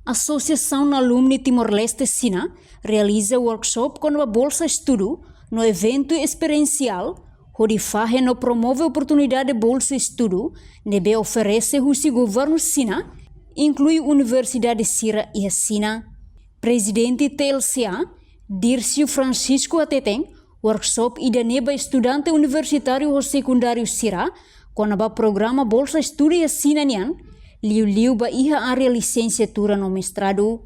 Associação Alumni Timor-Leste Sina realiza workshop com a Bolsa Estudo no evento experiencial, onde FAHE no promove oportunidade de Bolsa Estudo, nebe oferece o governo Sina, inclui Universidade Sira e a Sina. Presidente TLCA, Dircio Francisco Ateteng, workshop ida neba estudante universitário ou secundário Sira, com o programa Bolsa Estudo e a Sina nian, liu ba iha área licenciatura no mestrado.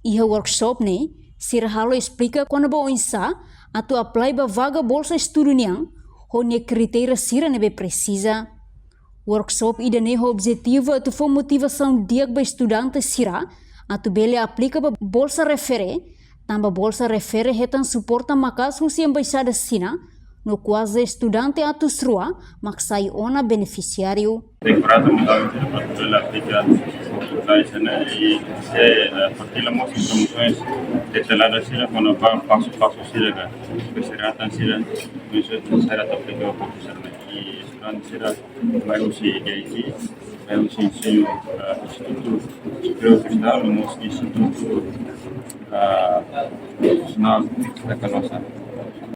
Iha workshop ne, Sira halo explica quando ba insa atu apply ba vaga bolsa estudo niang, honye kriteria Sira nebe precisa. Workshop ida ne ho objetivo atu for motivação diak ba estudante Sira, atu bele aplica ba bolsa refere, tamba bolsa refere hetan suporta makas husi embaixada Sina, no quase estudante atu srua, maksai ona beneficiário. Decorado mudamente para poder aplicar e partilhamos informações detalhadas quando vai passo a passo sira que será tan sira isso será aplicado por professor e estudante sira vai usar aqui vai usar ensino instituto superior cristal no nosso instituto profissional da nossa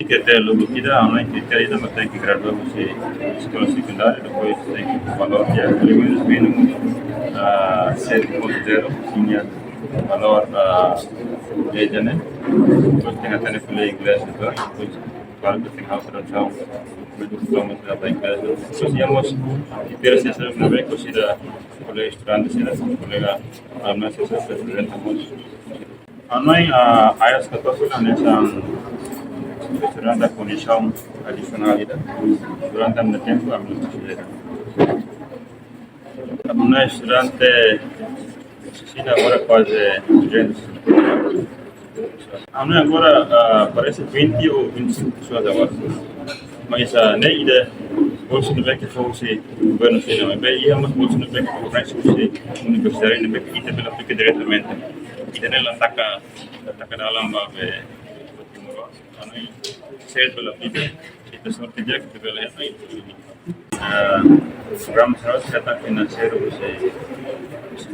critério logopeda online critério da matéria que graduamos em escola secundária depois tem valor de menos mínimo 7.0 tinha valor média, né? Depois tem até no inglês depois claro que tem a tradução do diploma da inglês depois íamos ter acesso a uma considera colega estudante será colega alunos se apresentamos online IELTS 14 nessa durante a condição adicional durante o tempo a minha estudante agora quase 200 agora parece 20 ou 25 pessoas agora mas nem ida bolsa do BEC fosse o governo China mas bem íamos bolsa do BEC para o fosse universidade do BEC e também aplica diretamente e daí ela ataca dalam babe saya pela aplica itu seperti dia kita lihat program harus data financeiro você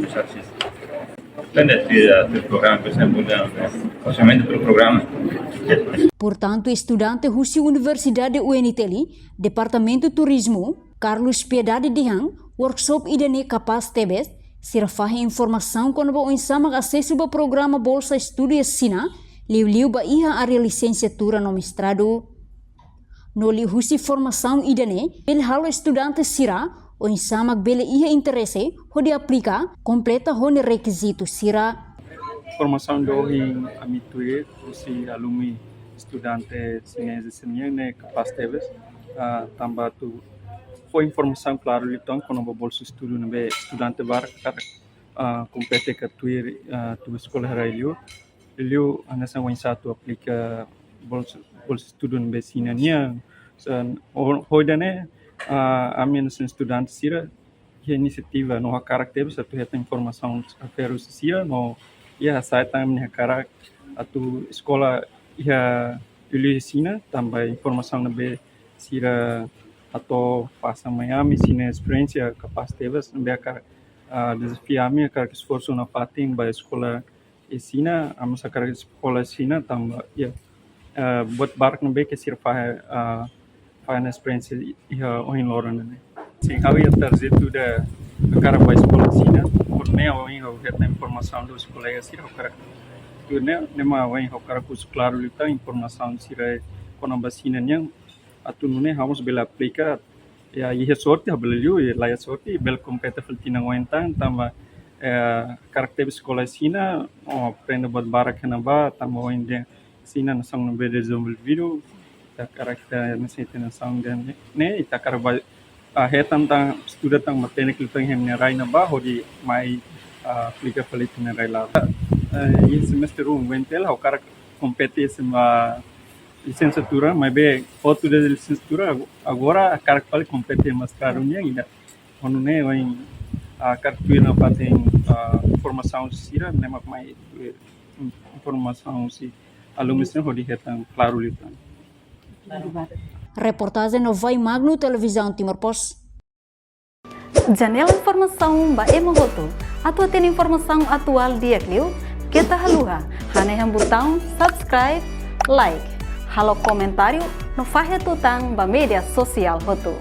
bisa sih depende do programa que você muda orçamento do programa. Portanto, estudante Husi Universidade UNITELI, Departamento Turismo, Carlos Piedade Dihang, workshop idane capaz tebes, sirfahe informação quando ba insama acesso ba programa Bolsa Estudo Sina, liu ba iha área licenciatura no mestrado. No li husi formação idane, bel halo estudante Sira, o insama bele iha interesse, hode aplica, completa hone requisito Sira. Formação do hin amitue, husi alumni estudante sinese senia ne capaz tebes, tamba tu foi informação claro então quando ba bolsa estudo ne estudante bar compete ka tuir tu escola railio Liu anasa wan satu aplika bolsa student besina nia hoidane amin estudante sira inisiativa no karakter satu heta informação aferus sira no ia saita minha karak atu escola ia ilusina também informação na be sira atau passa manhã sina experiência capaz tevas be akar desafiami akar esforço na fating ba escola Sina, a nossa carreira de escola Sina, também, buat barco não bem que sirva faz na experiência em Lorena, né? Sim, eu ia trazer tudo a cara para a escola Sina, por nem eu ia ter informação dos colegas Sina, o cara, tudo nem eu ia o cara curso claro ele tem informação Sina quando a Sina nem a tu não nem vamos bela aplicar, e aí sorte a beliau, e lá sorte, bel compete faltina oentan, também karakter sekolah Sina aprende buat barak kenapa tambah India Sina nasang nabe desenvolvido ta karakter nasi nasang dan ne ita karba tentang estuda tang matematik litang hem nerai naba hodi mai aplica palit nerai la in semester 1 ventel ho karak competência ma licenciatura mas be foto de licenciatura agora karak palit competência mestradonya ida onu ne wain kartuir na patem formação Sira nema mai informação si alunos não hodi hetan claro litan. Reportagem no Vai Magno Televisão Timor Post. Janela Informação ba Emogoto. Atau tem informação atual dia kliu, kita haluha, hane yang botão subscribe, like, halo komentário no fahe tutang ba media sosial hotu.